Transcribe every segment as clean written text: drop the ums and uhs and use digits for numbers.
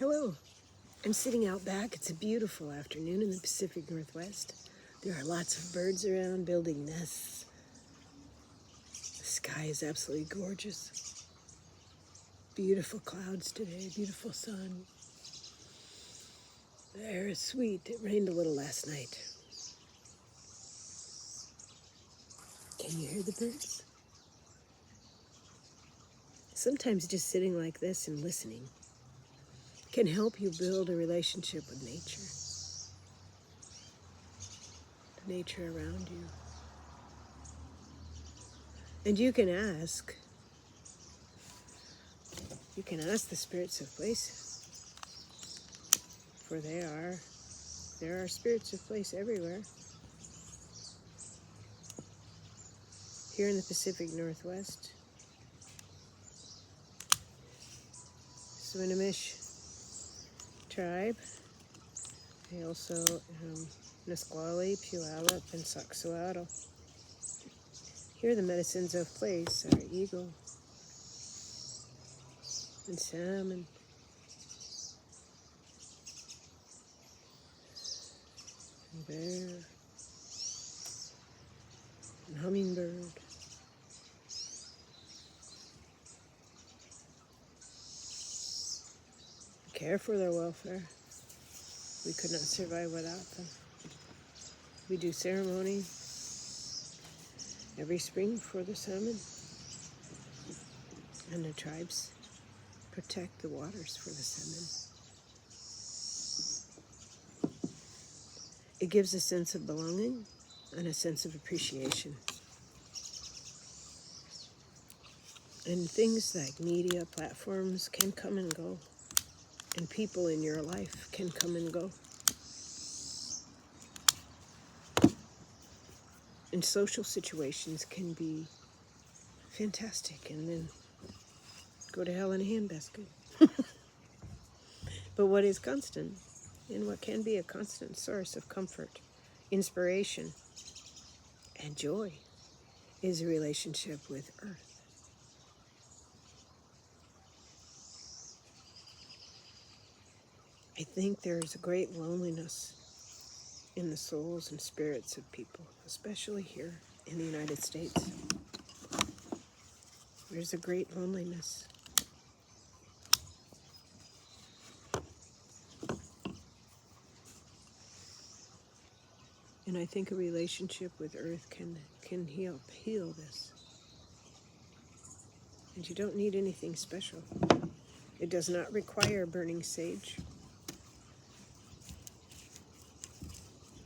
Hello, I'm sitting out back. It's a beautiful afternoon in the Pacific Northwest. There are lots of birds around building nests. The sky is absolutely gorgeous. Beautiful clouds today, beautiful sun. The air is sweet. It rained a little last night. Can you hear the birds? Sometimes just sitting like this and listening can help you build a relationship with nature, the nature around you. And you can ask the spirits of place, for there are spirits of place everywhere. Here in the Pacific Northwest, Swinomish tribe. They also Nisqually, Puyallup, and Saxuado. Here the medicines of place are eagle and salmon and bear and hummingbird. Care for their welfare. We could not survive without them. We do ceremony every spring for the salmon, and the tribes protect the waters for the salmon. It gives a sense of belonging and a sense of appreciation. And things like media platforms can come and go, and people in your life can come and go. And social situations can be fantastic and then go to hell in a handbasket. But what is constant, and what can be a constant source of comfort, inspiration, and joy, is a relationship with Earth. I think there is a great loneliness in the souls and spirits of people, especially here in the United States. There's a great loneliness. And I think a relationship with Earth can heal this. And you don't need anything special. It does not require burning sage.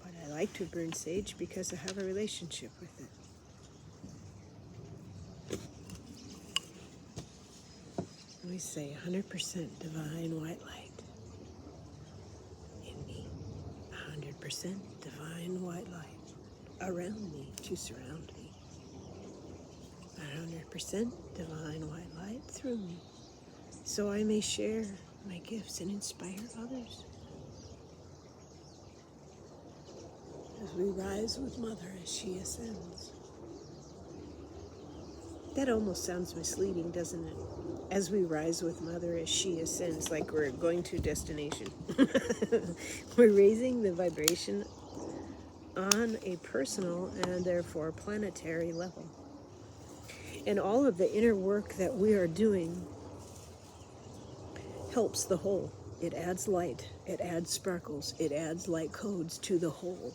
But I like to burn sage because I have a relationship with it. We say 100% divine white light in me. 100% divine white light around me to surround me. 100% divine white light through me, so I may share my gifts and inspire others. As we rise with Mother as she ascends. That almost sounds misleading, doesn't it? As we rise with Mother as she ascends, like we're going to destination. We're raising the vibration on a personal and therefore planetary level. And all of the inner work that we are doing helps the whole. It adds light, it adds sparkles, it adds light codes to the whole.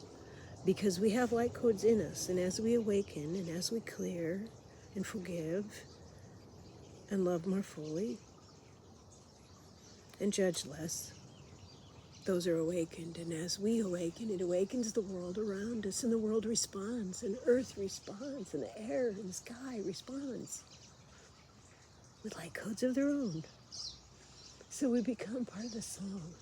Because we have light codes in us, and as we awaken, and as we clear, and forgive, and love more fully, and judge less, those are awakened. And as we awaken, it awakens the world around us, and the world responds, and Earth responds, and the air and the sky responds with light codes of their own. So we become part of the song.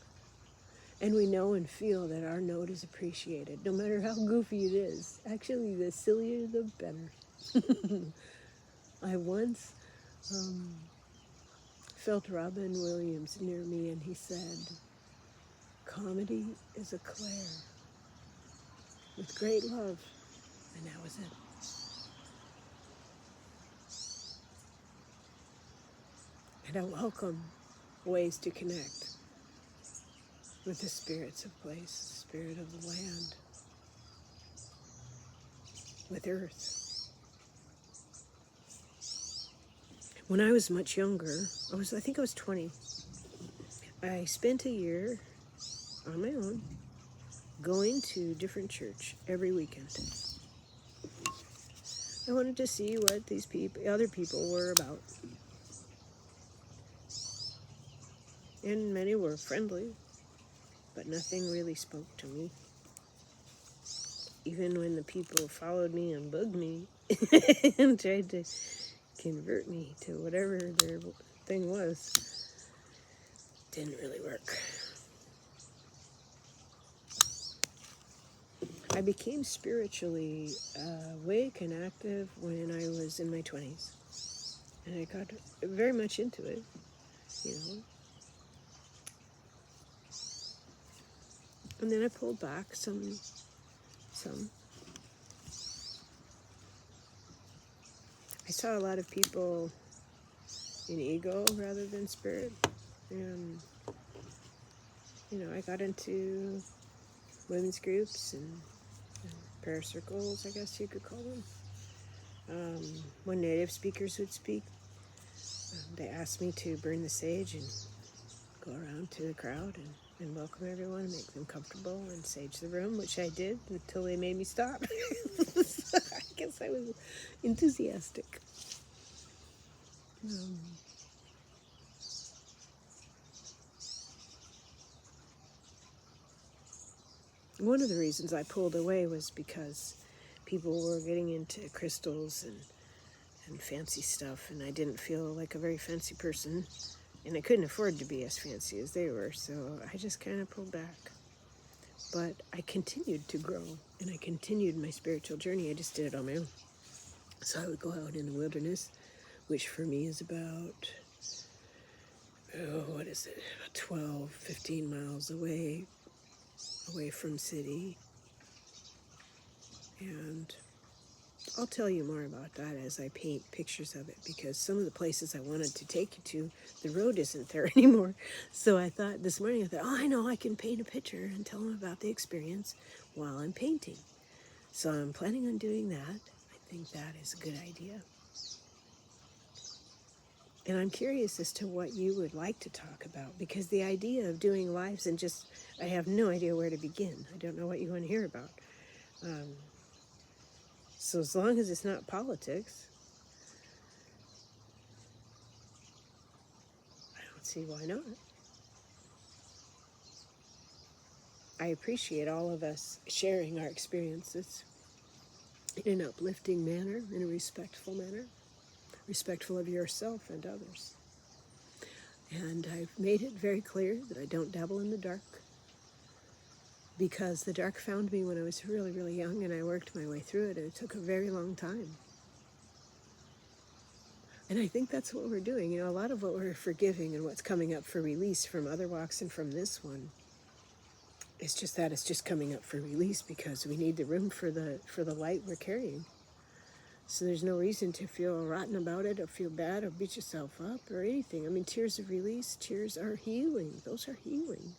And we know and feel that our note is appreciated, no matter how goofy it is. Actually, the sillier, the better. I once felt Robin Williams near me, and he said, "Comedy is a clair with great love," and that was it. And I welcome ways to connect. with the spirits of place, the spirit of the land, with earth. When I was much younger, I think I was 20, I spent a year on my own going to different church every weekend. I wanted to see what these other people were about. And many were friendly, but nothing really spoke to me. Even when the people followed me and bugged me and tried to convert me to whatever their thing was, didn't really work. I became spiritually awake and active when I was in my 20s. And I got very much into it, you know. And then I pulled back some. I saw a lot of people in ego rather than spirit. And, you know, I got into women's groups and prayer circles, I guess you could call them. When native speakers would speak, they asked me to burn the sage and go around to the crowd and welcome everyone and make them comfortable and sage the room, which I did until they made me stop. So I guess I was enthusiastic. One of the reasons I pulled away was because people were getting into crystals and fancy stuff, and I didn't feel like a very fancy person, and I couldn't afford to be as fancy as they were, so I just kind of pulled back. But I continued to grow, and I continued my spiritual journey. I just did it on my own. So I would go out in the wilderness, which for me is about, 12, 15 miles away from city. And I'll tell you more about that as I paint pictures of it, because some of the places I wanted to take you to, the road isn't there anymore. So I thought this morning, I know I can paint a picture and tell them about the experience while I'm painting. So I'm planning on doing that. I think that is a good idea. And I'm curious as to what you would like to talk about, because the idea of doing lives and I have no idea where to begin. I don't know what you want to hear about. So as long as it's not politics, I don't see why not. I appreciate all of us sharing our experiences in an uplifting manner, in a respectful manner, respectful of yourself and others. And I've made it very clear that I don't dabble in the dark, because the dark found me when I was really, really young, and I worked my way through it, and it took a very long time. And I think that's what we're doing. You know, a lot of what we're forgiving and what's coming up for release from other walks and from this one, it's just coming up for release because we need the room for the light we're carrying. So there's no reason to feel rotten about it or feel bad or beat yourself up or anything. I mean, tears of release, tears are healing. Those are healing.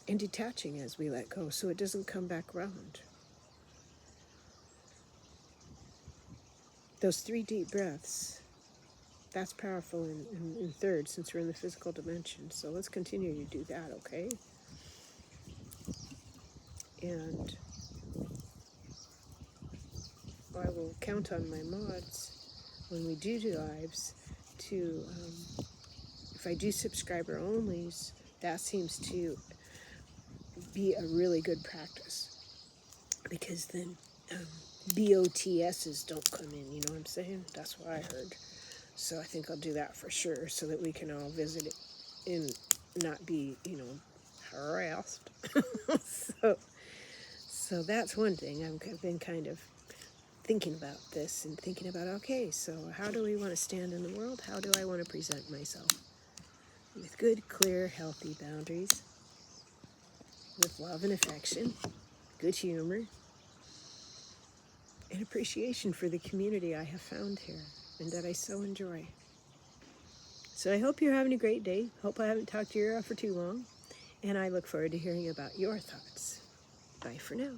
And detaching as we let go so it doesn't come back around. Those 3 deep breaths, that's powerful in third, since we're in the physical dimension. So let's continue to do that, okay? And I will count on my mods when we do lives to, if I do subscriber onlys, that seems to be a really good practice, because then BOTSs don't come in, you know what I'm saying? That's what I heard. So I think I'll do that for sure, so that we can all visit it and not be, harassed. So that's one thing. I've been kind of thinking about this and thinking about, okay, so how do we want to stand in the world? How do I want to present myself? With good, clear, healthy boundaries, with love and affection, good humor, and appreciation for the community I have found here and that I so enjoy. So So I hope you're having a great day. Hope I haven't talked your ear off for too long. And I look forward to hearing about your thoughts. Bye for now.